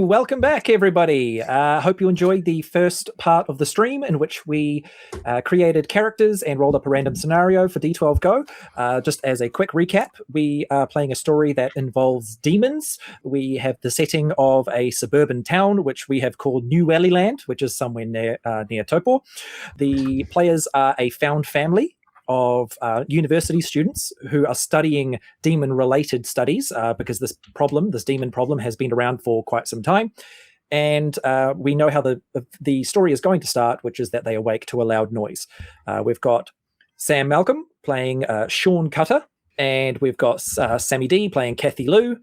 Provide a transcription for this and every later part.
welcome back, everybody. Hope you enjoyed the first part of the stream in which we created characters and rolled up a random scenario for D12 Go. Just as a quick recap, we are playing a story that involves demons. We have the setting of a suburban town, which we have called New Valleyland, which is somewhere near Taupo. The players are a found family of university students who are studying demon-related studies because this demon problem, has been around for quite some time. And we know how the story is going to start, which is that they awake to a loud noise. We've got Sam Malcolm playing Sean Cutter, and we've got Sammy D playing Kathy Lou.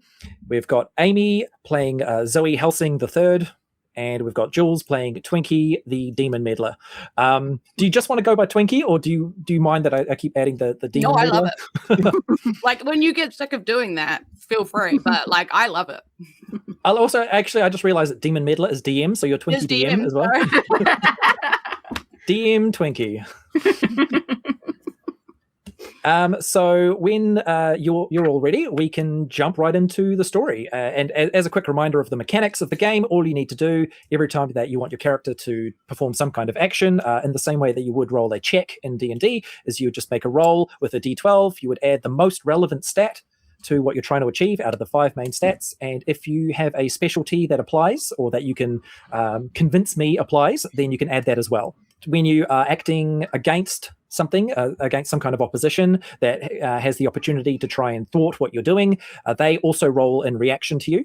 We've got Amie playing Zoe Helsing III. And we've got Julz playing Twinkie, the demon meddler. Do you just want to go by Twinkie, or do you mind that I keep adding the demon meddler? No, I love it. Like, when you get sick of doing that, feel free. But, like, I love it. I'll also, actually, I just realized that demon meddler is DM, so you're Twinkie DM as well. DM Twinkie. So when you're all ready, we can jump right into the story. And as a quick reminder of the mechanics of the game, all you need to do every time that you want your character to perform some kind of action, in the same way that you would roll a check in D&D, is you would just make a roll with a D12. You would add the most relevant stat to what you're trying to achieve out of the 5 main stats. And if you have a specialty that applies, or that you can convince me applies, then you can add that as well. When you are acting against something, against some kind of opposition that has the opportunity to try and thwart what you're doing, they also roll in reaction to you.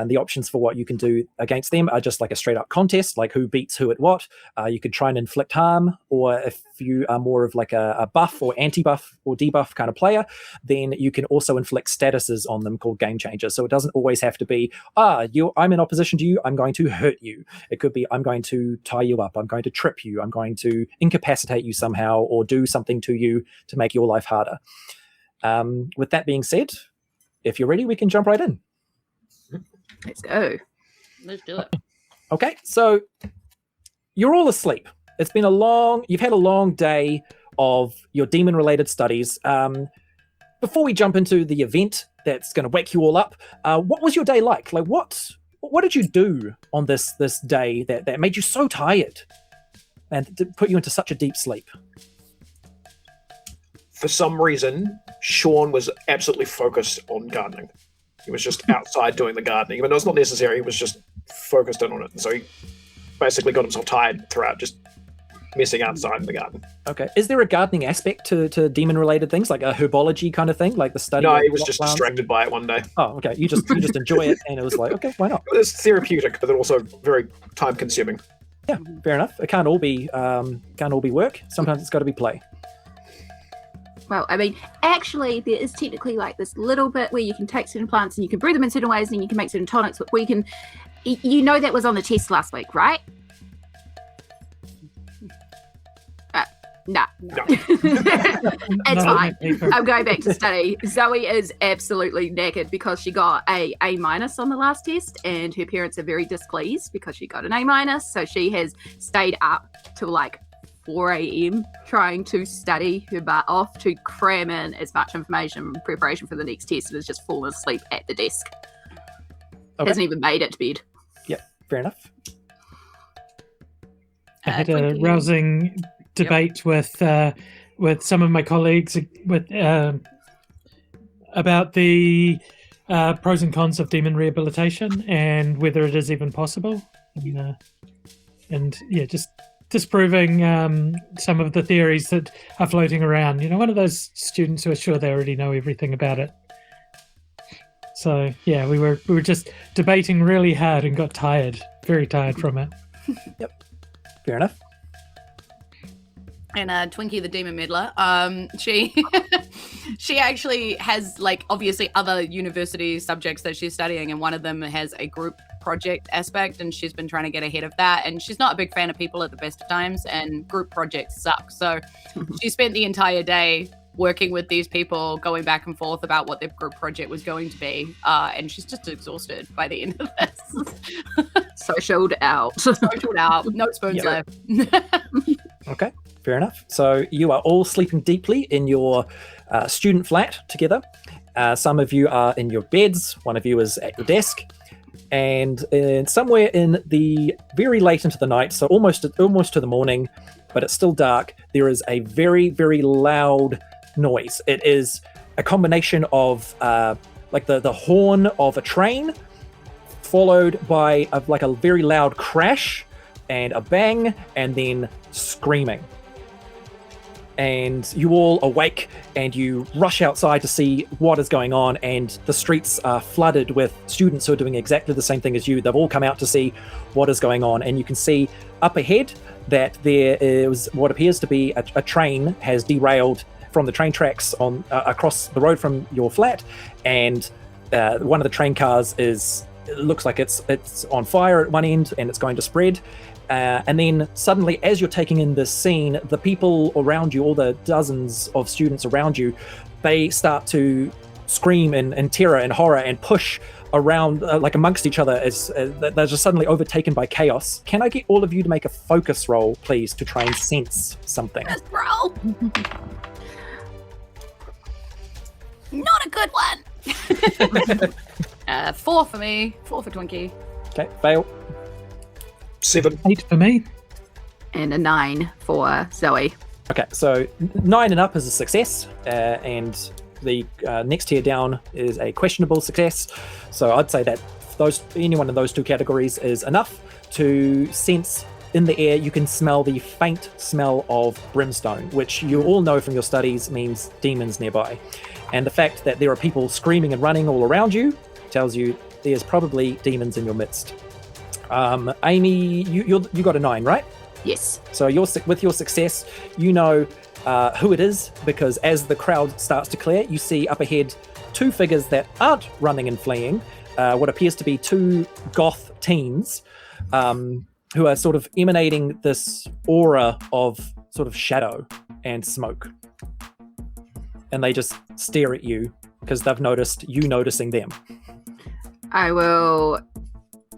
The options for what you can do against them are just like a straight up contest, like who beats who at what. You could try and inflict harm, or if you are more of like a buff or anti-buff or debuff kind of player, then you can also inflict statuses on them called game changers. So it doesn't always have to be, I'm in opposition to you, I'm going to hurt you. It could be, I'm going to tie you up, I'm going to trip you, I'm going to incapacitate you somehow, or do something to you to make your life harder. With that being said, if you're ready, we can jump right in. Let's go. Let's do it. Okay, so you're all asleep. You've had a long day of your demon-related studies. Before we jump into the event that's going to wake you all up, what was your day like? Like, what did you do on this day that made you so tired and to put you into such a deep sleep? For some reason, Sean was absolutely focused on gardening. He was just outside doing the gardening. Even though it's not necessary, he was just focused in on it. And so he basically got himself tired throughout just messing outside in the garden. Okay. Is there a gardening aspect to demon-related things, like a herbology kind of thing, like the study? No, he was just distracted by it one day. Oh, okay. You just enjoy it, and it was like, okay, why not? It was therapeutic, but also very time-consuming. Yeah, fair enough. It can't all be work. Sometimes it's got to be play. Well, I mean, actually, there is technically like this little bit where you can take certain plants and you can brew them in certain ways, and you can make certain tonics. But we can, that was on the test last week, right? No. It's fine. I'm going back to study. Zoe is absolutely knackered because she got a A- on the last test, and her parents are very displeased because she got an A-. So she has stayed up till like 4 a.m. trying to study her butt off to cram in as much information in preparation for the next test, and has just fallen asleep at the desk. Okay. Hasn't even made it to bed. Yeah, fair enough. I had a rousing debate with some of my colleagues about the pros and cons of demon rehabilitation and whether it is even possible. Just disproving some of the theories that are floating around. One of those students who are sure they already know everything about it. So yeah, we were just debating really hard and got tired, very tired from it. Yep, fair enough. And Twinkie the demon meddler, she actually has, like, obviously other university subjects that she's studying, and one of them has a group project aspect, and she's been trying to get ahead of that. And she's not a big fan of people at the best of times, and group projects suck. So she spent the entire day working with these people, going back and forth about what their group project was going to be, and she's just exhausted by the end of this. Socialed out, no spoons left. Okay, fair enough. So you are all sleeping deeply in your student flat together. Some of you are in your beds. One of you is at your desk. And somewhere in the very late into the night, so almost to the morning, but it's still dark, there is a very, very loud noise. It is a combination of like the horn of a train, followed by a very loud crash and a bang, and then screaming. And you all awake and you rush outside to see what is going on, and the streets are flooded with students who are doing exactly the same thing as you. They've all come out to see what is going on, and you can see up ahead that there is what appears to be a train has derailed from the train tracks on across the road from your flat, and one of the train cars looks like it's on fire at one end and it's going to spread. And then suddenly, as you're taking in this scene, the people around you, all the dozens of students around you, they start to scream in terror and horror and push around like amongst each other as they're just suddenly overtaken by chaos. Can I get all of you to make a focus roll, please, to try and sense something? Let's roll. Not a good one. 4 for me. 4 for Twinkie. Okay, fail. 7. 8 for me. And a 9 for Zoe. Okay, so 9 and up is a success, and the next tier down is a questionable success. So I'd say that anyone in those two categories is enough to sense in the air. You can smell the faint smell of brimstone, which you all know from your studies means demons nearby. And the fact that there are people screaming and running all around you tells you there's probably demons in your midst. Amie, you got a 9, right? Yes. So with your success, you know who it is, because as the crowd starts to clear, you see up ahead 2 figures that aren't running and fleeing, what appears to be 2 goth teens who are sort of emanating this aura of sort of shadow and smoke. And they just stare at you because they've noticed you noticing them. I will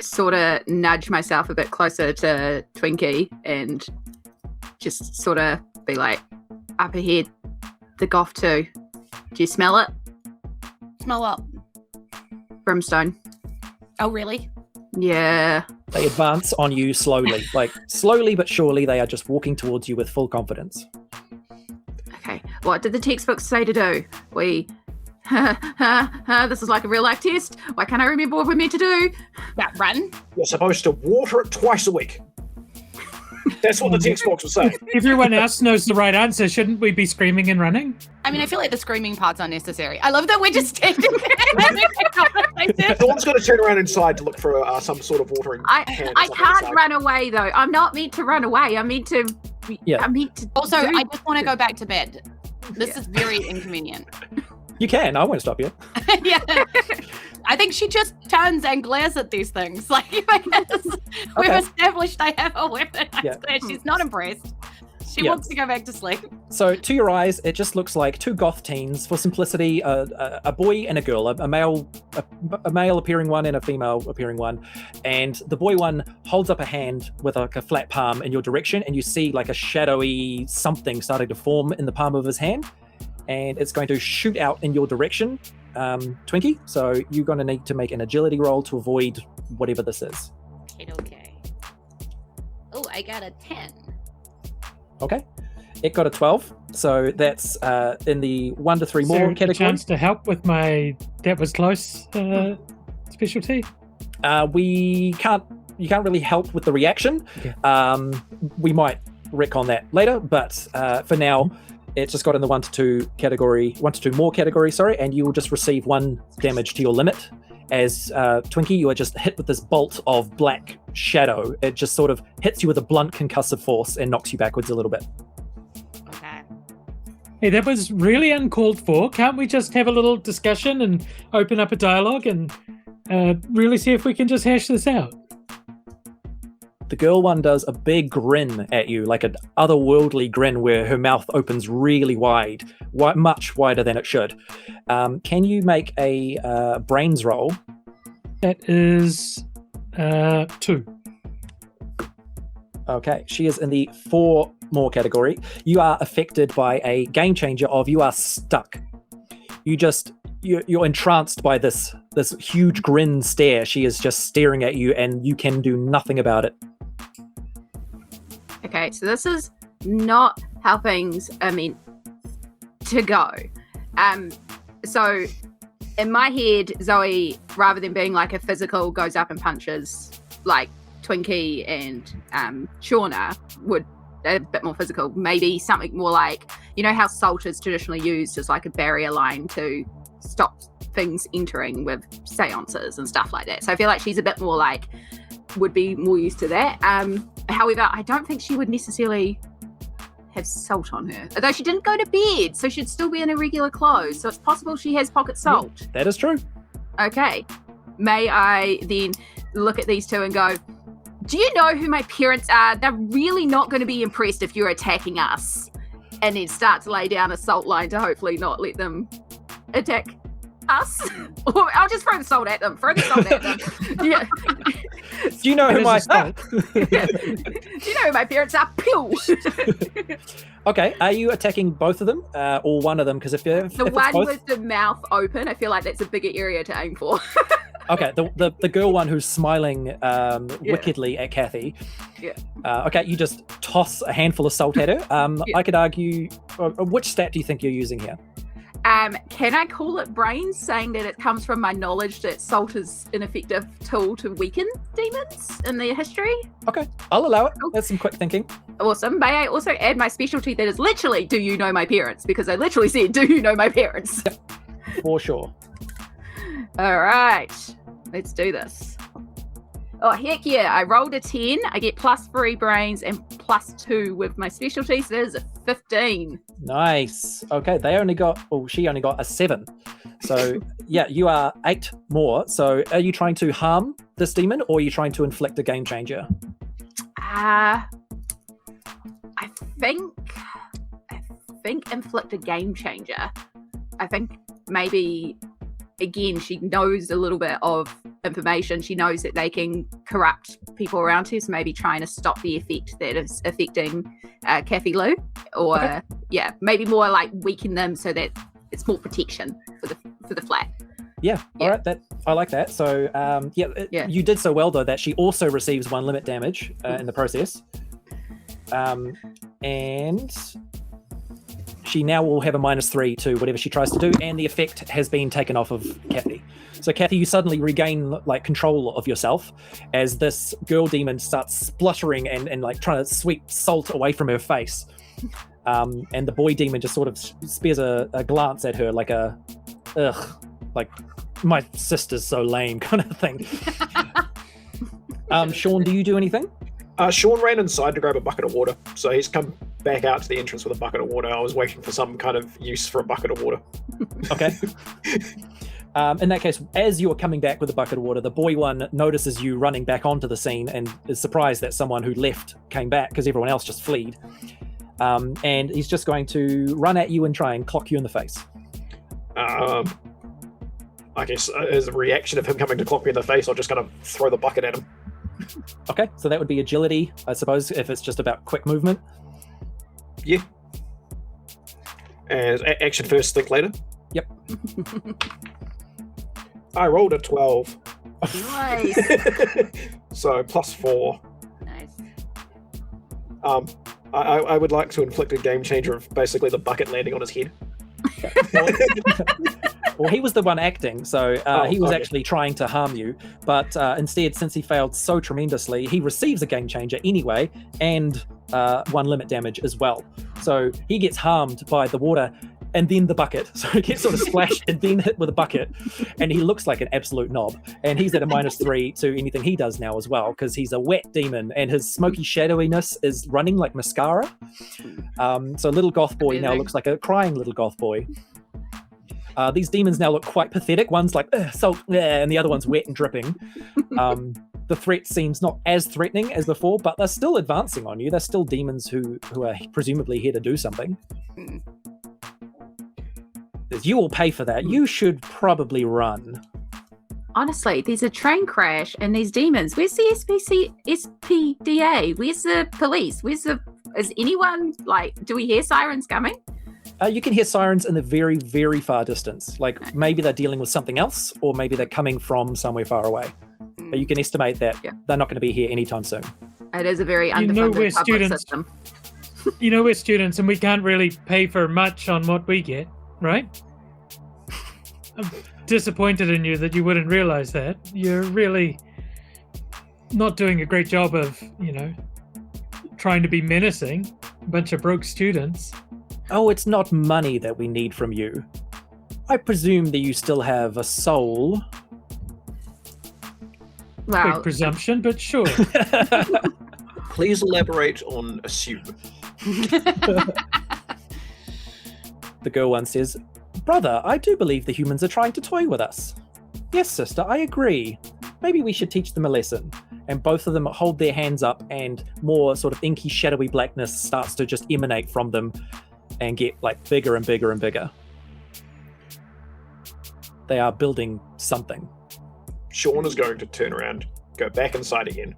sort of nudge myself a bit closer to Twinkie and just sort of be like, up ahead, the goth too. Do you smell it? Smell what? Brimstone. Oh, really? Yeah. They advance on you slowly, slowly but surely. They are just walking towards you with full confidence. Okay. What did the textbooks say to do? This is like a real life test. Why can't I remember what we're meant to do? That run? You're supposed to water it twice a week. That's what the textbooks will say. Everyone else knows the right answer. Shouldn't we be screaming and running? I mean, I feel like the screaming part's unnecessary. I love that we're just standing there. Dawn's got to turn around inside to look for some sort of watering can. I can't run away though. I'm not meant to run away. I'm meant to. Yeah. I'm meant to. Also, I just want to go back to bed. This is very inconvenient. You can. I won't stop you. Yeah. I think she just turns and glares at these things. Like, we've established I have a weapon. Yeah. She's not impressed. She wants to go back to sleep. So, to your eyes, it just looks like 2 goth teens. For simplicity, a boy and a girl, a male appearing one and a female appearing one. And the boy one holds up a hand with like a flat palm in your direction, and you see like a shadowy something starting to form in the palm of his hand. And it's going to shoot out in your direction, Twinkie. So you're going to need to make an agility roll to avoid whatever this is. Okay. Oh, I got a 10. Okay. It got a 12. So that's in the 1 to 3 Is more there a category. chance to help with my that was close specialty? You can't really help with the reaction. Okay. We might retcon that later, but for now, it just got in the 1 to 2 category, 1 to 2 more category, sorry, and you will just receive 1 damage to your limit. As Twinkie, you are just hit with this bolt of black shadow. It just sort of hits you with a blunt concussive force and knocks you backwards a little bit. Okay. Hey, that was really uncalled for. Can't we just have a little discussion and open up a dialogue and really see if we can just hash this out? The girl one does a big grin at you, like an otherworldly grin where her mouth opens really wide, much wider than it should. Can you make a brains roll? That is 2. Okay, she is in the 4 more category. You are affected by a game changer of you are stuck. You just you're entranced by this huge grin stare. She is just staring at you, and you can do nothing about it. Okay, so this is not how things are meant to go. So in my head, Zoe, rather than being like a physical, goes up and punches like Twinkie and Shauna, would a bit more physical. Maybe something more like, you know how salt is traditionally used as like a barrier line to stop things entering with seances and stuff like that. So I feel like she's a bit more like, would be more used to that. However, I don't think she would necessarily have salt on her. Although she didn't go to bed, so she'd still be in her regular clothes. So it's possible she has pocket salt. Yeah, that is true. Okay. May I then look at these two and go, do you know who my parents are? They're really not going to be impressed if you're attacking us. And then start to lay down a salt line to hopefully not let them attack us. Or I'll just throw the salt at them. Yeah. Do you know who my Do you know who my parents are? Pew! Okay, are you attacking both of them or one of them? Because if the it's one both... with the mouth open, I feel like that's a bigger area to aim for. Okay, the girl one who's smiling wickedly at Kathy. Yeah. Okay, you just toss a handful of salt at her. Yeah. I could argue, which stat do you think you're using here? Can I call it brains, saying that it comes from my knowledge that salt is an effective tool to weaken demons in their history? Okay, I'll allow it. Cool. That's some quick thinking. Awesome. May I also add my specialty that is literally, do you know my parents? Because I literally said, do you know my parents? Yep, for sure. All right, let's do this. Oh, heck yeah. I rolled a 10. I get +3 brains and +2 with my specialty. So that is a 15. Nice. Okay, she only got a 7. So, yeah, you are 8 more. So, are you trying to harm this demon or are you trying to inflict a game changer? I think inflict a game changer. I think maybe, again, she knows a little bit of information. She knows that they can corrupt people around her, so maybe trying to stop the effect that is affecting Kathy Lou, or maybe more like weaken them so that it's more protection for the flat. Yeah. All right. I like that. So you did so well though that she also receives 1 limit damage in the process, and she now will have a -3 to whatever she tries to do, and the effect has been taken off of Kathy. So Kathy, you suddenly regain like control of yourself as this girl demon starts spluttering and like trying to sweep salt away from her face. And the boy demon just sort of spares a glance at her like a, ugh, like my sister's so lame kind of thing. Sean, do you do anything? Sean ran inside to grab a bucket of water, so he's come back out to the entrance with a bucket of water. I was waiting for some kind of use for a bucket of water. Okay. In that case, as you are coming back with a bucket of water, the boy one notices you running back onto the scene and is surprised that someone who left came back because everyone else just fled. And he's just going to run at you and try and clock you in the face. I guess as a reaction of him coming to clock me in the face, I'll just kind of throw the bucket at him. Okay, so that would be agility, I suppose, if it's just about quick movement. Yeah. And action first, think later. Yep. I rolled a 12. Nice. So +4. Nice. I would like to inflict a game changer of basically the bucket landing on his head. Well, he was the one acting, so he was actually trying to harm you. But instead, since he failed so tremendously, he receives a game changer anyway, and 1 limit damage as well. So he gets harmed by the water and then the bucket. So he gets sort of splashed and then hit with a bucket. And he looks like an absolute knob. And he's at a -3 to anything he does now as well, because he's a wet demon and his smoky shadowiness is running like mascara. So little goth boy now looks like a crying little goth boy. These demons now look quite pathetic. One's like, salt, and the other one's wet and dripping. The threat seems not as threatening as before, but they're still advancing on you. They're still demons who are presumably here to do something. You will pay for that. You should probably run. Honestly, there's a train crash and these demons. Where's the SPDA? Where's the police? Is anyone, like, do we hear sirens coming? You can hear sirens in the very, very far distance. Like maybe they're dealing with something else, or maybe they're coming from somewhere far away. But you can estimate that they're not going to be here anytime soon. It is a very underfunded we're public students. system. We're students and we can't really pay for much on what we get, right? I'm disappointed in you that you wouldn't realize that. You're really not doing a great job of, trying to be menacing. A bunch of broke students. Oh, it's not money that we need from you. I presume that you still have a soul. Wow. Big presumption, but sure. Please elaborate on assume. The girl one says, Brother, I do believe the humans are trying to toy with us. Yes, sister, I agree. Maybe we should teach them a lesson. And both of them hold their hands up and more sort of inky, shadowy blackness starts to just emanate from them and get like bigger and bigger and bigger. They are building something. Sean is going to turn around, go back inside again,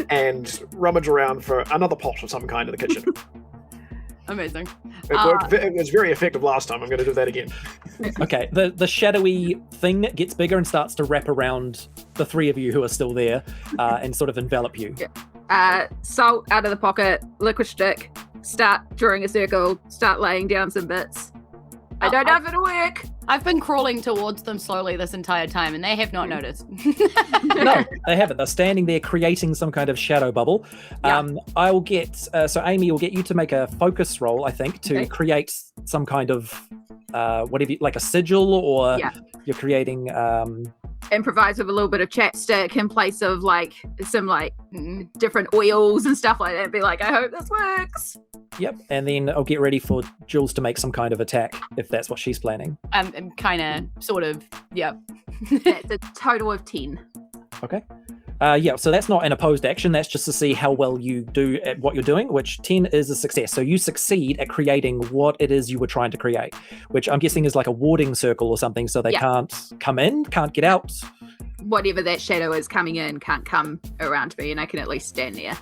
and rummage around for another pot of some kind in the kitchen. Amazing. It was very effective last time. I'm going to do that again. Okay, the shadowy thing gets bigger and starts to wrap around the three of you who are still there and sort of envelop you. Salt out of the pocket, liquid stick, start drawing a circle, start laying down some bits. I don't know if it'll work. I've been crawling towards them slowly this entire time, and they have not noticed. No, they haven't. They're standing there creating some kind of shadow bubble. I will get, so Amie will get you to make a focus roll, I think, to create some kind of, whatever, like a sigil, or you're creating... Improvise with a little bit of chapstick in place of like some like different oils and stuff like that. Be like, I hope this works. Yep, and then I'll get ready for Julz to make some kind of attack, if that's what she's planning. I'm kind of, sort of, yep. That's a total of 10. Okay. So that's not an opposed action, that's just to see how well you do at what you're doing, which 10 is a success. So you succeed at creating what it is you were trying to create, which I'm guessing is like a warding circle or something, so they can't come in, can't get out. Whatever that shadow is coming in can't come around me, and I can at least stand there.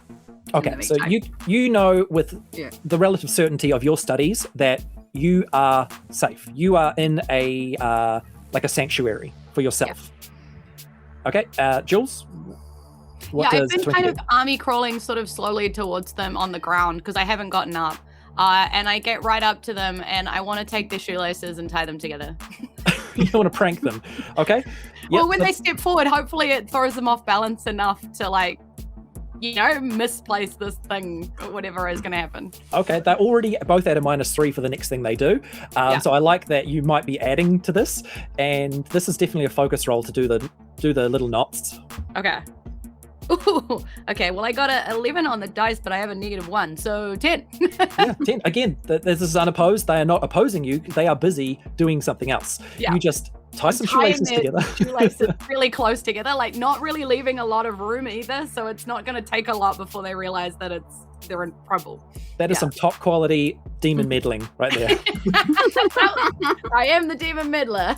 Okay, so you know with the relative certainty of your studies that you are safe. You are in a like a sanctuary for yourself. Yeah. Okay, Julz? I've been kind of army crawling sort of slowly towards them on the ground because I haven't gotten up. And I get right up to them and I want to take their shoelaces and tie them together. You want to prank them, okay? Well, when they step forward, hopefully it throws them off balance enough to like, misplace this thing or whatever is going to happen. Okay, they're already both at a -3 for the next thing they do. So I like that you might be adding to this, and this is definitely a focus roll to do the little knots. Okay. Ooh, okay, well I got a 11 on the dice, but I have a -1, so 10. 10. Again, this is unopposed. They are not opposing you. They are busy doing something else. You just tie some shoelaces together. Shoelaces really close together, like not really leaving a lot of room either, so it's not going to take a lot before they realize that they're in trouble. That is some top quality demon meddling right there. I am the demon meddler.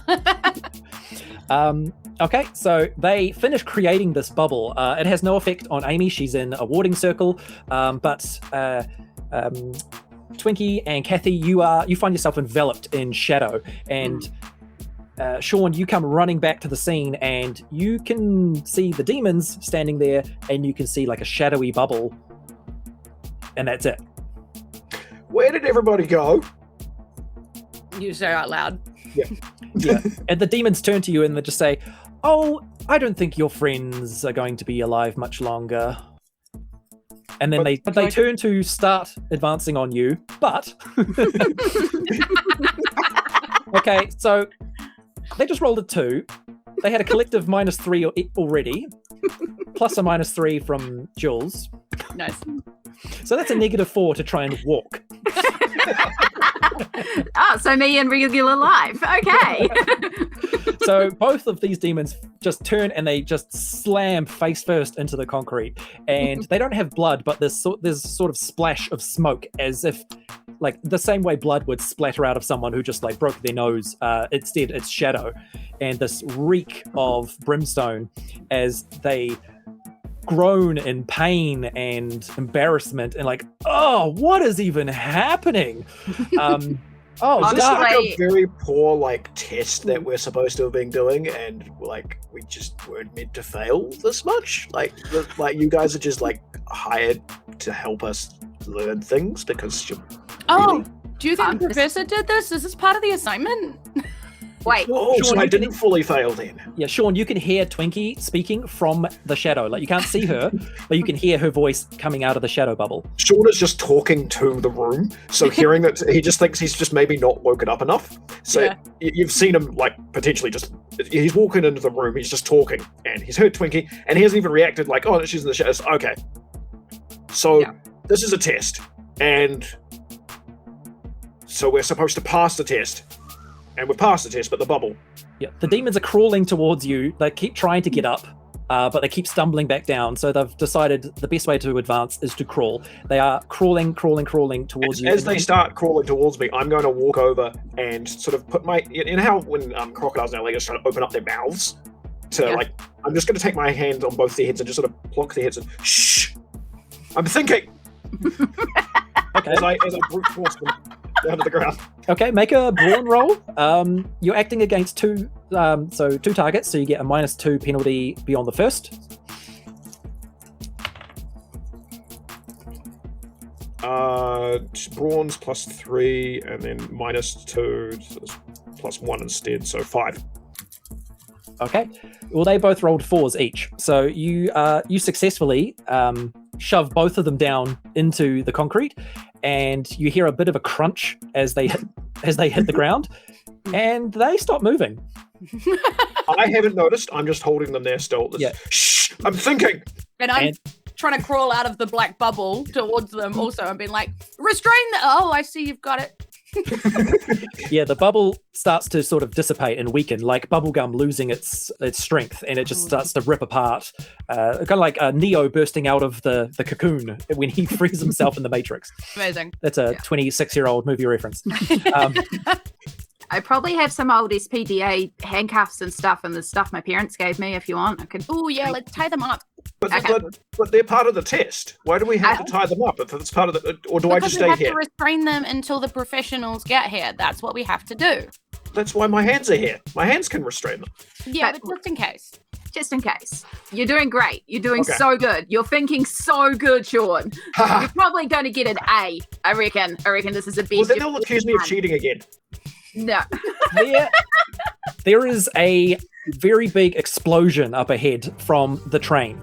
Okay, so they finish creating this bubble. It has no effect on Amie. She's in a warding circle, but Twinkie and Kathy, you find yourself enveloped in shadow, and Sean, you come running back to the scene, and you can see the demons standing there, and you can see like a shadowy bubble, and that's it. Where did everybody go? You say out loud. Yeah. And the demons turn to you and they just say, "Oh, I don't think your friends are going to be alive much longer." And then they turn to start advancing on you, but okay, so they just rolled a 2. They had a collective -3 already, plus a -3 from Julz. Nice. So that's a -4 to try and walk. So me in regular life. Okay. So both of these demons just turn and they just slam face first into the concrete. And they don't have blood, but there's sort of splash of smoke, as if like the same way blood would splatter out of someone who just like broke their nose. Instead, it's shadow. And this reek of brimstone as they groan in pain and embarrassment and like, oh, what is even happening? Is this like a very poor like test that we're supposed to have been doing, and like we just weren't meant to fail this much? Like you guys are just like hired to help us learn things because you're. Oh, do you think the professor did this? Is this part of the assignment? Wait. Oh, so I didn't fully fail then. Yeah, Sean, you can hear Twinkie speaking from the shadow. Like, you can't see her, but you can hear her voice coming out of the shadow bubble. Sean is just talking to the room, so hearing that, he just thinks he's just maybe not woken up enough. So you've seen him, like, potentially just, he's walking into the room, he's just talking, and he's heard Twinkie, and he hasn't even reacted like, oh, she's in the shadows. Okay. So this is a test, and so we're supposed to pass the test. And we've passed the test, but the bubble. Yeah, the demons are crawling towards you. They keep trying to get up, but they keep stumbling back down. So they've decided the best way to advance is to crawl. They are crawling towards you. As they start crawling towards me, I'm going to walk over and sort of put my... You know how when crocodiles and alligators try to open up their mouths? I'm just going to take my hand on both their heads and just sort of pluck their heads and shh! I'm thinking! Okay. As I brute force them down to the ground. Okay, make a brawn roll. You're acting against two targets, so you get a -2 penalty beyond the first. Brawn's +3, and then -2, so it's +1 instead, so 5. Okay. Well, they both rolled 4s each, so you successfully shove both of them down into the concrete, and you hear a bit of a crunch as they hit the ground, and they stop moving. I haven't noticed. I'm just holding them there still. Shh! I'm thinking. And I'm trying to crawl out of the black bubble towards them. Also, I'm being like, restrain the. Oh, I see you've got it. Yeah, the bubble starts to sort of dissipate and weaken, like bubblegum losing its strength, and it just starts to rip apart, kind of like Neo bursting out of the cocoon when he frees himself in the Matrix. Amazing. That's a 26-year-old movie reference. I probably have some old SPDA handcuffs and stuff, and the stuff my parents gave me. If you want, I could. Oh yeah, let's tie them up. But they're part of the test. Why do we have to tie them up if it's part of the? Or do I just stay here? Because we have to restrain them until the professionals get here. That's what we have to do. That's why my hands are here. My hands can restrain them. Yeah, but just in case. Just in case. You're doing great. You're doing so good. You're thinking so good, Sean. You're probably going to get an A. I reckon this is the best. Well, then they'll accuse me of cheating again. No. There is a very big explosion up ahead from the train,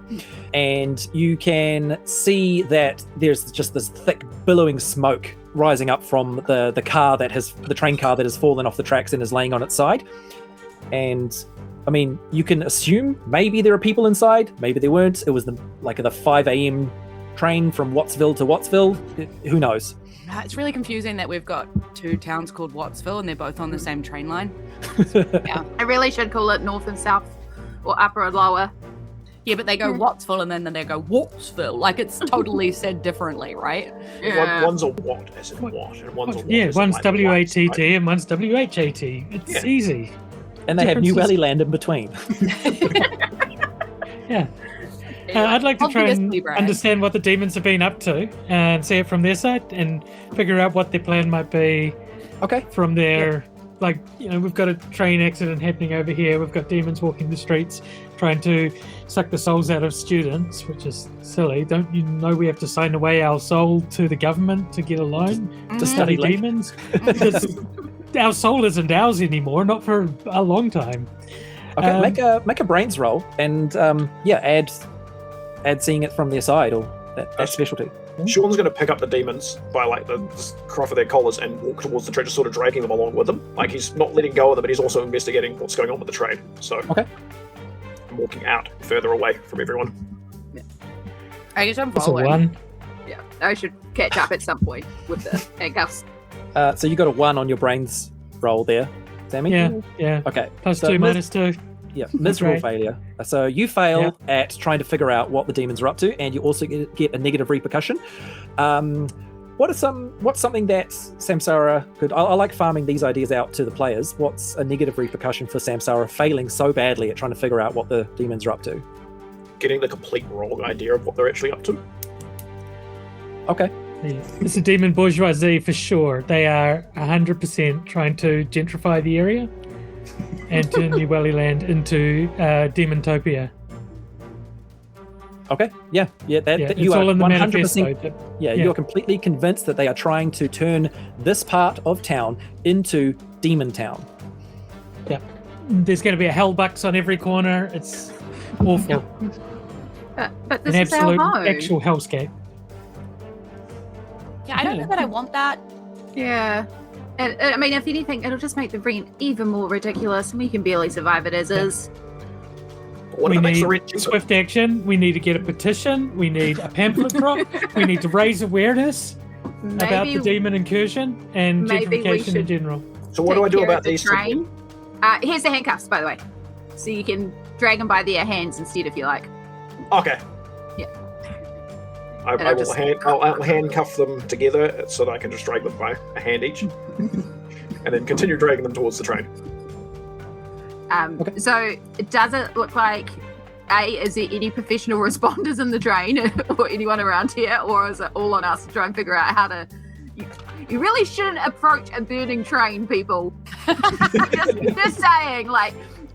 and you can see that there's just this thick billowing smoke rising up from the train car that has fallen off the tracks and is laying on its side. And I mean, you can assume maybe there are people inside, maybe there weren't. It was the 5 a.m. train from Wattsville to Wattsville. Who knows? It's really confusing that we've got 2 towns called Wattsville and they're both on the same train line. Yeah, I really should call it north and south, or upper or lower. Yeah, but they go Wattsville and then they go Wattsville. Like, it's totally said differently, right? Yeah. One's a what, as in what, and one's a what. Yeah, one's like W-A-T-T right? and one's W-H-A-T. It's easy. And they have New Valley land in between. Yeah. I'd like to try and understand what the demons have been up to and see it from their side and figure out what their plan might be. Okay. From their, we've got a train accident happening over here. We've got demons walking the streets trying to suck the souls out of students, which is silly. Don't you know we have to sign away our soul to the government to get a loan to study demons? Because our soul isn't ours anymore, not for a long time. Okay, make a brains roll and add seeing it from their side, or that specialty. Sean's going to pick up the demons by the crop of their collars and walk towards the train, just sort of dragging them along with him. Like, he's not letting go of them, but he's also investigating what's going on with the train. So I'm walking out further away from everyone. I guess I'm That's following. a 1. Yeah, I should catch up at some point with the handcuffs. So you got a 1 on your brains roll there, Sammy? Yeah. Okay. +2, -2. Yeah, miserable failure. So you fail at trying to figure out what the demons are up to, and you also get a negative repercussion. What's something that Samsara could... I like farming these ideas out to the players. What's a negative repercussion for Samsara failing so badly at trying to figure out what the demons are up to? getting the complete wrong idea of what they're actually up to. Okay. It's a demon bourgeoisie for sure. They are 100% trying to gentrify the area and turn New Wellyland into Demontopia. Okay. Yeah. That It's you all are in the 100%. manifesto. Yeah, you're completely convinced that they are trying to turn this part of town into Demon Town. Yeah. There's going to be a hellbucks on every corner. It's awful. But this An is our absolute home. actual hellscape. Yeah, I don't know that I want that. Yeah. And, I mean, if anything, it'll just make the rent even more ridiculous, and we can barely survive it as is. What We if it makes the need rent cheaper? swift action. We need to get a petition. We need a pamphlet drop. We need to raise awareness about the demon incursion and maybe we gentrification in should general. So what do I take do care about of the these? train. Here's the handcuffs, by the way. So you can drag them by their hands instead if you like. Okay. Yeah. I And I'll will just- I'll handcuff them together so that I can just drag them by a hand each. And then continue dragging them towards the train. Okay. So does it look like, is there any professional responders in the train or anyone around here, or is it all on us to try and figure out how to... You really shouldn't approach a burning train, people. just saying, like,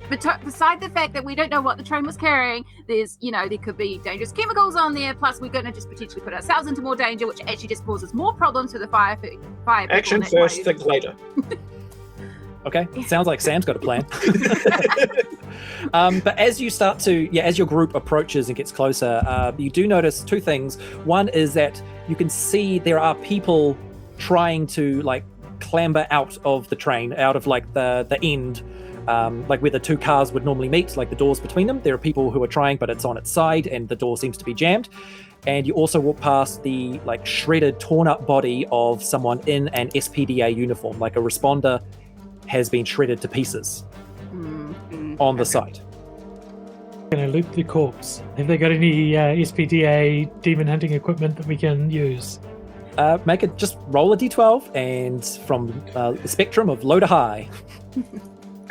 beside the fact that we don't know what the train was carrying, there's, there could be dangerous chemicals on there, plus we're going to just potentially put ourselves into more danger, which actually just causes more problems for the fire people. Action first, think later. Okay, sounds like Sam's got a plan. But as you start to, as your group approaches and gets closer, you do notice two things. One is that you can see there are people trying to clamber out of the train, out of the end, where the two cars would normally meet, like the doors between them. There are people who are trying, but it's on its side and the door seems to be jammed. And you also walk past the shredded, torn up body of someone in an SPDA uniform, like a responder has been shredded to pieces on the site. Going to loot the corpse. Have they got any SPDA demon hunting equipment that we can use? Just roll a d12 and from the spectrum of low to high.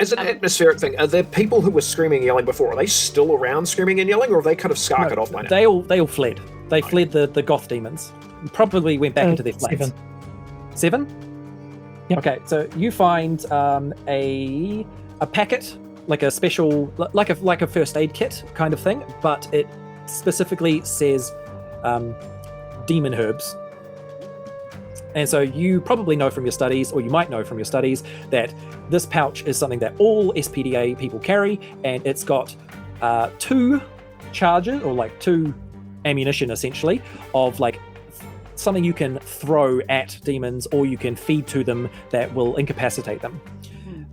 It's an atmospheric thing. Are there people who were screaming and yelling before? Are they still around screaming and yelling, or have they kind of scarkered off by now? They all fled. They fled the goth demons. Probably went back into their flats. 7? Yep. Okay, so you find a packet, like a special, like a first aid kit kind of thing, but it specifically says demon herbs. And so you probably know from your studies, or you might know from your studies, that this pouch is something that all SPDA people carry, and it's got 2 charges, or 2 ammunition essentially, of something you can throw at demons or you can feed to them that will incapacitate them.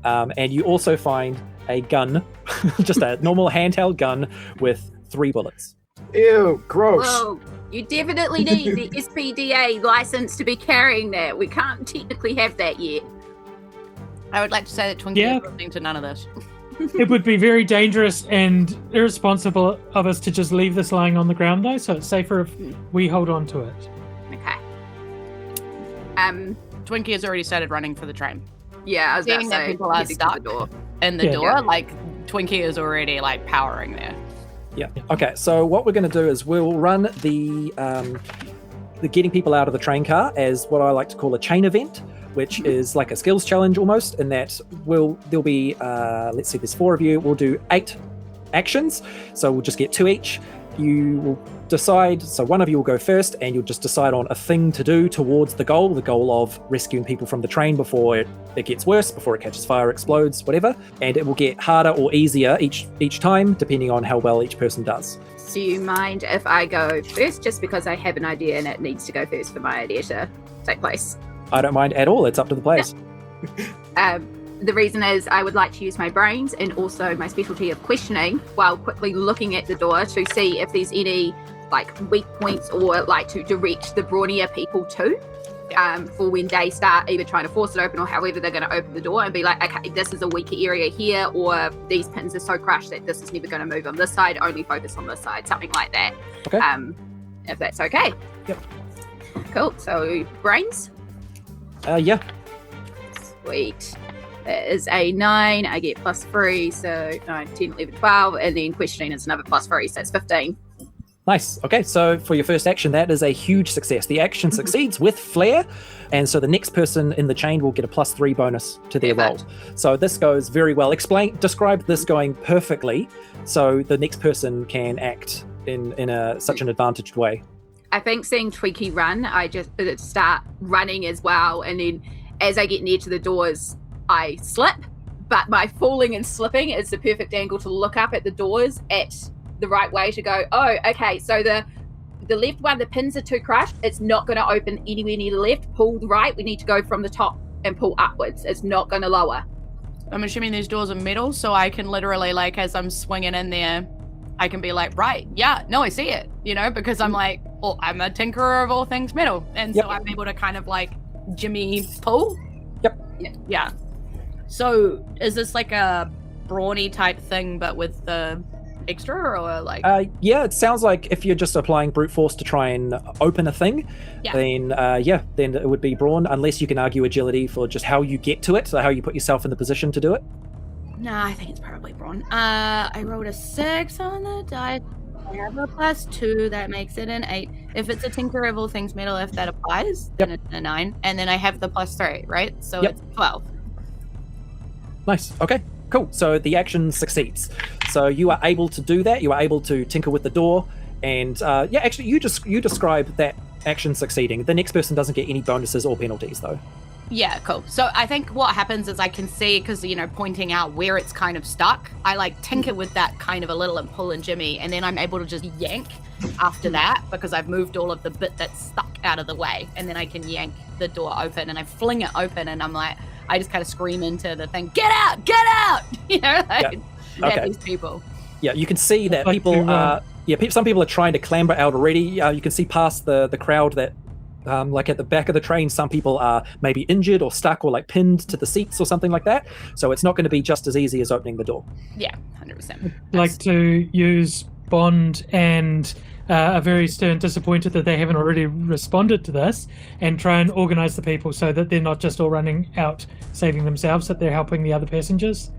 And you also find a gun, just a normal handheld gun with 3 bullets. Ew, gross. Whoa, you definitely need the SPDA license to be carrying that. We can't technically have that yet. I would like to say that Twinkie is listening to none of this. It would be very dangerous and irresponsible of us to just leave this lying on the ground, though, so it's safer if we hold on to it. Okay. Twinkie has already started running for the train. Yeah, I was about to Seeing that say, people are heading to the stuck door. in the Yeah. door, Twinkie is already powering there. Yeah. Okay. So what we're going to do is we'll run the getting people out of the train car as what I like to call a chain event, which is like a skills challenge almost. In that there'll be let's see, there's 4 of you. We'll do 8 actions, so we'll just get 2 each. You will decide. So one of you will go first, and you'll just decide on a thing to do towards the goal of rescuing people from the train before it gets worse, before it catches fire, explodes, whatever. And it will get harder or easier each time, depending on how well each person does. Do you mind if I go first, just because I have an idea and it needs to go first for my idea to take place? I don't mind at all. It's up to the players. The reason is I would like to use my brains and also my specialty of questioning while quickly looking at the door to see if there's any weak points or to direct the brawnier people to. For when they start either trying to force it open or however they're going to open the door, and be like, okay, this is a weaker area here, or these pins are so crushed that this is never going to move on this side, only focus on this side, something like that. Okay. If that's okay. Yep. Cool. So brains. Yeah. Sweet. That is a 9. I get +3, so 9, 10, 11, 12. And then questioning is another +3, so it's 15. Nice. Okay, so for your first action, that is a huge success. The action succeeds with flair, and so the next person in the chain will get a +3 bonus to their roll. So this goes very well. Describe this going perfectly, so the next person can act in such an advantaged way. I think seeing Tweaky run, I just start running as well, and then as I get near to the doors, I slip. But my falling and slipping is the perfect angle to look up at the doors at the right way to go, oh, okay, so the left one, the pins are too crushed. It's not going to open anywhere near the left. Pull the right. We need to go from the top and pull upwards. It's not going to lower. I'm assuming these doors are metal, so I can literally, like, as I'm swinging in there, I can be like, right, yeah, no, I see it, you know, because I'm like, well, I'm a tinkerer of all things metal. And so I'm able to kind of like Jimmy pull. Yep. Yeah. So is this like a brawny type thing, but with the extra, or like yeah, it sounds like if you're just applying brute force to try and open a thing, then it would be brawn, unless you can argue agility for just how you get to it, so how you put yourself in the position to do it. Nah, I think it's probably brawn. I rolled a 6 on the die. I have a +2, that makes it an 8. If it's a tinker of all things metal, if that applies, then it's a 9, and then I have the +3, right? So it's 12. Nice. Okay, cool. So the action succeeds. So you are able to do that. You are able to tinker with the door, and actually, you describe that action succeeding. The next person doesn't get any bonuses or penalties, though. Yeah, cool. So I think what happens is I can see, because, you know, pointing out where it's kind of stuck, I like tinker with that kind of a little and pull and jimmy, and then I'm able to just yank after that, because I've moved all of the bit that's stuck out of the way, and then I can yank the door open, and I fling it open, and I'm like, I just kind of scream into the thing, get out, you know, like, at these people. Yeah, you can see that people are, some people are trying to clamber out already. You can see past the crowd that, like at the back of the train, some people are maybe injured or stuck or like pinned to the seats or something like that. So it's not going to be just as easy as opening the door. Yeah, 100%. Like to use Bond and are very stern, disappointed that they haven't already responded to this, and try and organize the people so that they're not just all running out saving themselves, that they're helping the other passengers,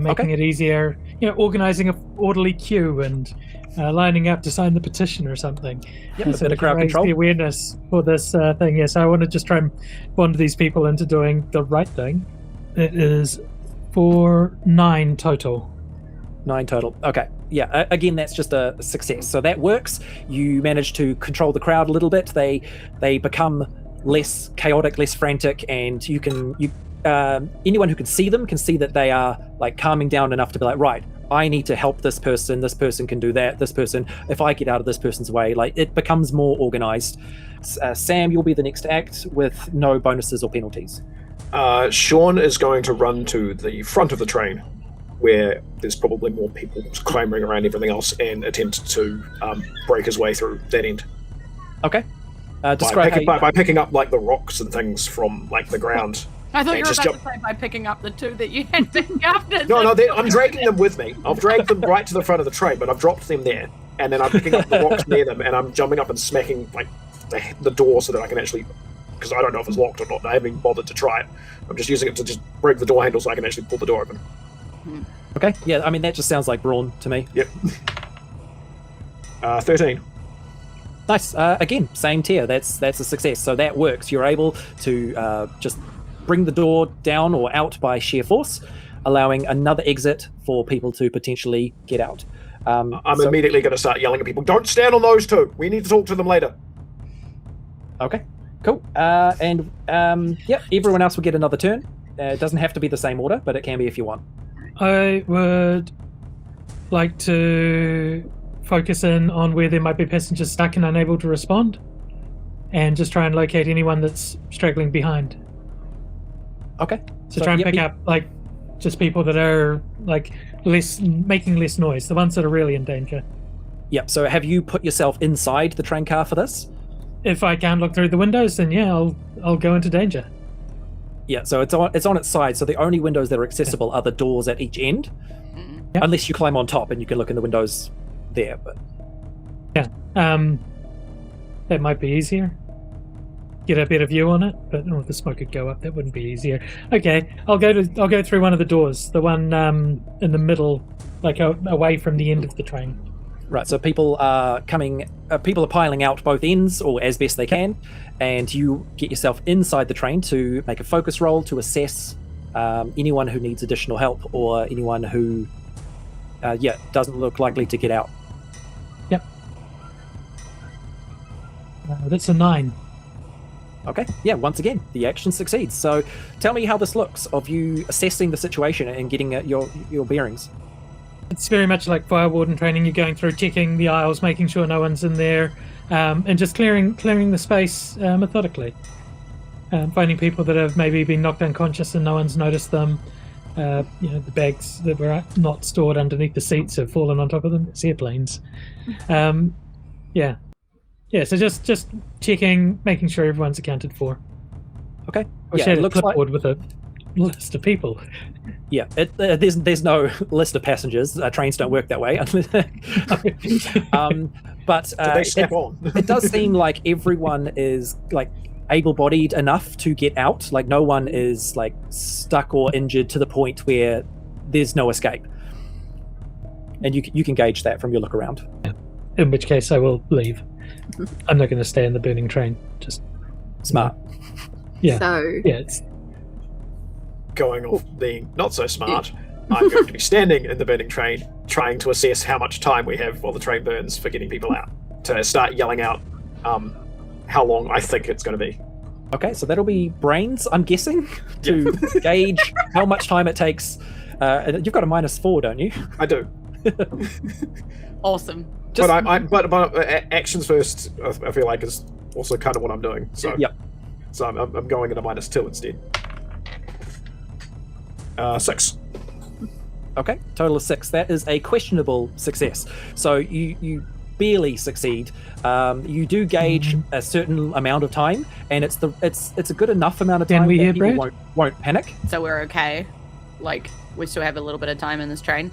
making it easier, you know, organizing an orderly queue and lining up to sign the petition or something. Yep, a bit of crowd control. The awareness for this thing. Yes, I want to just try and bond these people into doing the right thing. It is for 9 total. 9 total. Okay. Yeah. Again, that's just a success. So that works. You manage to control the crowd a little bit. They become less chaotic, less frantic, and anyone who can see them can see that they are like calming down enough to be like, right, I need to help this person can do that, this person, if I get out of this person's way, like it becomes more organized. Sam, you'll be the next to act with no bonuses or penalties. Sean is going to run to the front of the train, where there's probably more people clamoring around everything else, and attempt to break his way through that end. Okay. By picking up like the rocks and things from like the ground. I thought you were about to say by picking up the 2 that you had to pick up. No, I'm dragging them with me. I've dragged them right to the front of the train, but I've dropped them there, and then I'm picking up the rocks near them, and I'm jumping up and smacking like the door so that I can actually, because I don't know if it's locked or not. I haven't even bothered to try it. I'm just using it to just break the door handle so I can actually pull the door open. Okay. Yeah. I mean, that just sounds like brawn to me. Yep. 13. Nice. Again, same tier. That's a success. So that works. You're able to just bring the door down or out by sheer force, allowing another exit for people to potentially get out. I'm immediately going to start yelling at people, don't stand on those 2. We need to talk to them later. Okay, cool. Everyone else will get another turn. It doesn't have to be the same order, but it can be if you want. I would like to focus in on where there might be passengers stuck and unable to respond, and just try and locate anyone that's struggling behind. Okay. So try and pick up like just people that are like making less noise, the ones that are really in danger. Yep. So have you put yourself inside the train car for this? If I can't look through the windows, then I'll go into danger. Yeah. So it's on its side. So the only windows that are accessible are the doors at each end, unless you climb on top and you can look in the windows there. But that might be easier. get a better view on it. But if the smoke could go up, that wouldn't be easier. Okay, I'll go through one of the doors, the one in the middle, like away from the end of the train. Right, so people are people are piling out both ends, or as best they can, and you get yourself inside the train to make a focus roll to assess anyone who needs additional help, or anyone who, doesn't look likely to get out. Yep. That's a 9. Okay, yeah, once again, the action succeeds. So tell me how this looks, of you assessing the situation and getting your bearings. It's very much like fire warden training. You're going through, checking the aisles, making sure no one's in there, and just clearing the space methodically. Finding people that have maybe been knocked unconscious and no one's noticed them. The bags that were not stored underneath the seats have fallen on top of them. It's airplanes. So just checking, making sure everyone's accounted for. Okay. Wish I had a clipboard with a list of people. Yeah, there's no list of passengers. Trains don't work that way. But they snap on? It does seem like everyone is like able-bodied enough to get out. Like no one is like stuck or injured to the point where there's no escape. And you can gauge that from your look around. In which case, I will leave. I'm not going to stay in the burning train. Just smart. Yeah. So it's going off being not so smart. I'm going to be standing in the burning train, trying to assess how much time we have while the train burns for getting people out. To start yelling out how long I think it's going to be. Okay, so that'll be brains, I'm guessing, to gauge how much time it takes. You've got a -4, don't you? I do. Awesome. But actions first, I feel like, is also kind of what I'm doing. So yep. So I'm going at a -2 instead. 6. Okay, total of 6. That is a questionable success. So you barely succeed. You do gauge a certain amount of time, and it's a good enough amount of time that people won't panic. So we're okay. Like we still have a little bit of time in this train.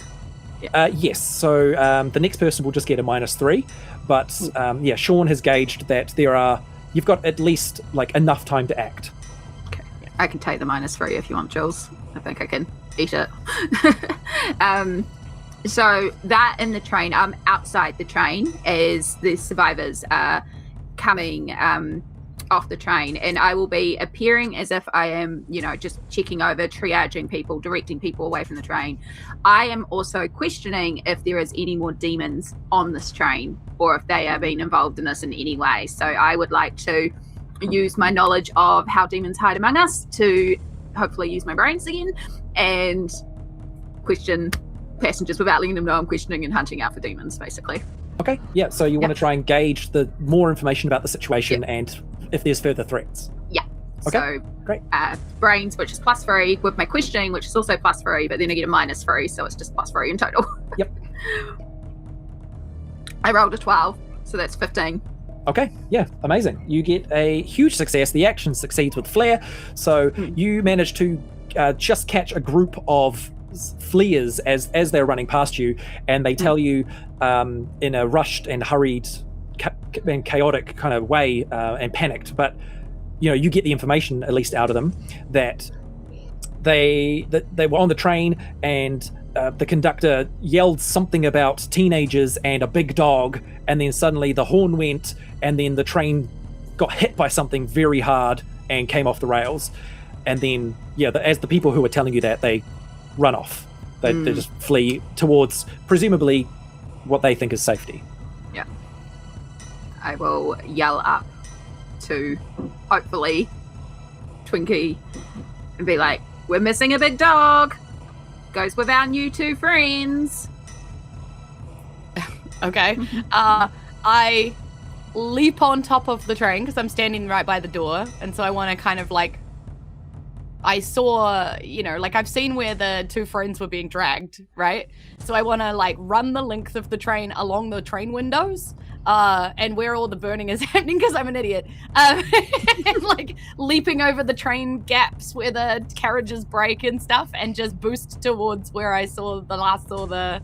Yes. So the next person will just get a -3, but Sean has gauged that you've got at least like enough time to act. Okay, I can take the -3 if you want, Julz. I think I can eat it. So that in the train, outside the train, as the survivors are coming off the train, and I will be appearing as if I am, just checking over, triaging people, directing people away from the train. I am also questioning if there is any more demons on this train, or if they are being involved in this in any way. So I would like to use my knowledge of how demons hide among us to hopefully use my brains again and question passengers without letting them know I'm questioning and hunting out for demons, basically. Okay, yeah, so you want to try and gauge the more information about the situation and if there's further threats. Yeah. Okay, so, great. Brains, which is +3, with my questioning, which is also +3, but then I get a -3, so it's just +3 in total. Yep. I rolled a 12, so that's 15. Okay, yeah, amazing. You get a huge success. The action succeeds with flair, so you manage to just catch a group of fleers as they're running past you, and they tell you in a rushed and hurried and chaotic kind of way and panicked, but you get the information at least out of them that they were on the train, and the conductor yelled something about teenagers and a big dog, and then suddenly the horn went, and then the train got hit by something very hard and came off the rails, and then as the people who were telling you that, they run off. They just flee towards presumably what they think is safety. Yeah. I will yell up to hopefully Twinkie and be like, "We're missing a big dog. Goes with our new 2 friends." Okay. I leap on top of the train because I'm standing right by the door, and so I want to kind of like, I saw, I've seen where the 2 friends were being dragged, right? So I want to like run the length of the train along the train windows, and where all the burning is happening because I'm an idiot, and like leaping over the train gaps where the carriages break and stuff, and just boost towards where I saw the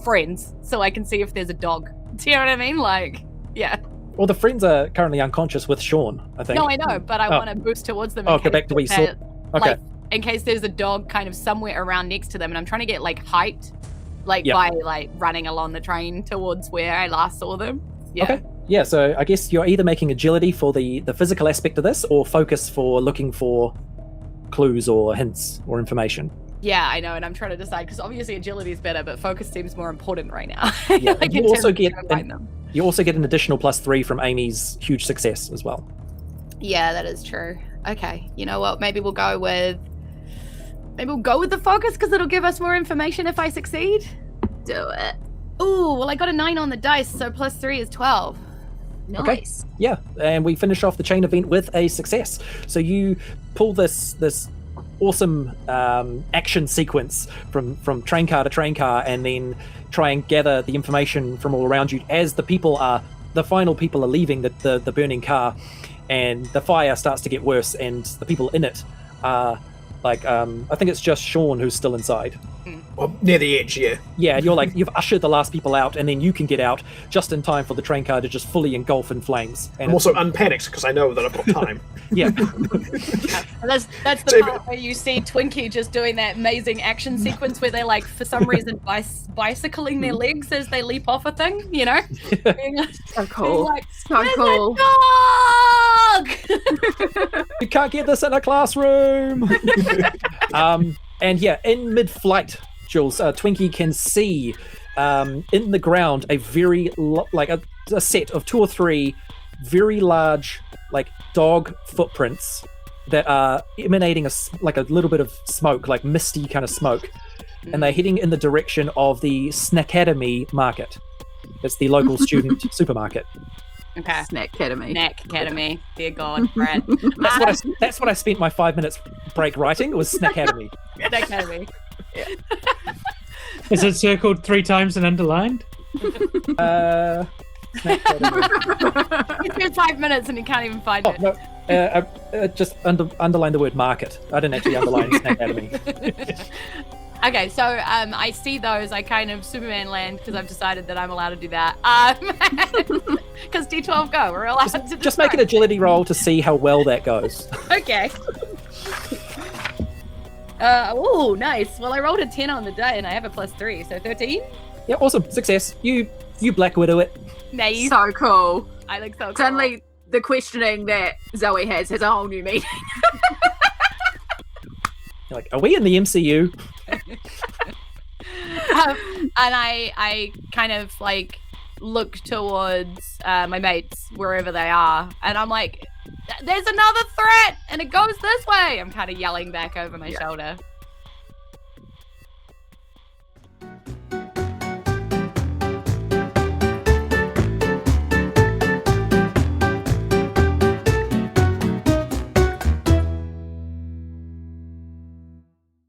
friends, so I can see if there's a dog. Do you know what I mean? Like, yeah. Well, the friends are currently unconscious with Sean, I think. No, I know, but I Oh. want to boost towards them. Oh, go back to where you saw. Okay. Like, in case there's a dog kind of somewhere around next to them, and I'm trying to get like height, like Yep. by like running along the train towards where I last saw them. Yeah. Okay. Yeah, so I guess you're either making agility for the physical aspect of this, or focus for looking for clues or hints or information. Yeah, I know, and I'm trying to decide because obviously agility is better, but focus seems more important right now. Yeah, Like, you in also terms of get trying to find them. You also get an additional +3 from Amy's huge success as well. Yeah, that is true. Okay, you know what? Maybe we'll go with the focus because it'll give us more information if I succeed. Do it. Ooh, well, I got a 9 on the dice, so +3 is 12. Nice. Yeah, and we finish off the chain event with a success. So you pull this awesome action sequence from train car to train car, and then try and gather the information from all around you as the final people are leaving the burning car, and the fire starts to get worse, and the people in it are like I think it's just Sean who's still inside. Well, near the edge, yeah. Yeah, you've ushered the last people out, and then you can get out just in time for the train car to just fully engulf in flames. And I'm also unpanicked because I know that I've got time. yeah. And that's the Save part where you see Twinkie just doing that amazing action sequence where they're like, for some reason, bicycling their legs as they leap off a thing, you know? Being So cool. like, So "There's cool. a dog!" You can't get this in a classroom. And yeah, in mid-flight, Julz, Twinkie can see in the ground a very a set of 2 or 3 very large like dog footprints that are emanating a little bit of smoke, like misty kind of smoke, and they're heading in the direction of the Snackademy market. It's the local student supermarket. Okay. Snack Academy. Snack Academy. Dear God, Brad. That's what I spent my 5 minutes break writing, was Snackademy. Snack Academy. Is it circled 3 times and underlined? Snackademy. It's been 5 minutes and you can't even find Oh, it. no, just underline the word market. I didn't actually underline Snackademy. Okay, so I see those. I kind of Superman land because I've decided that I'm allowed to do that. Because D12 go. We're allowed to Just make an agility roll to see how well that goes. Okay. Oh, nice. Well, I rolled a 10 on the day and I have a +3, so 13. Yeah, awesome. Success. You Black Widow it. Nice. So cool. I look so cool. Suddenly, the questioning that Zoe has a whole new meaning. You're like, are we in the MCU? And I kind of like look towards my mates wherever they are, and I'm like, there's another threat and it goes this way. I'm kind of yelling back over my shoulder.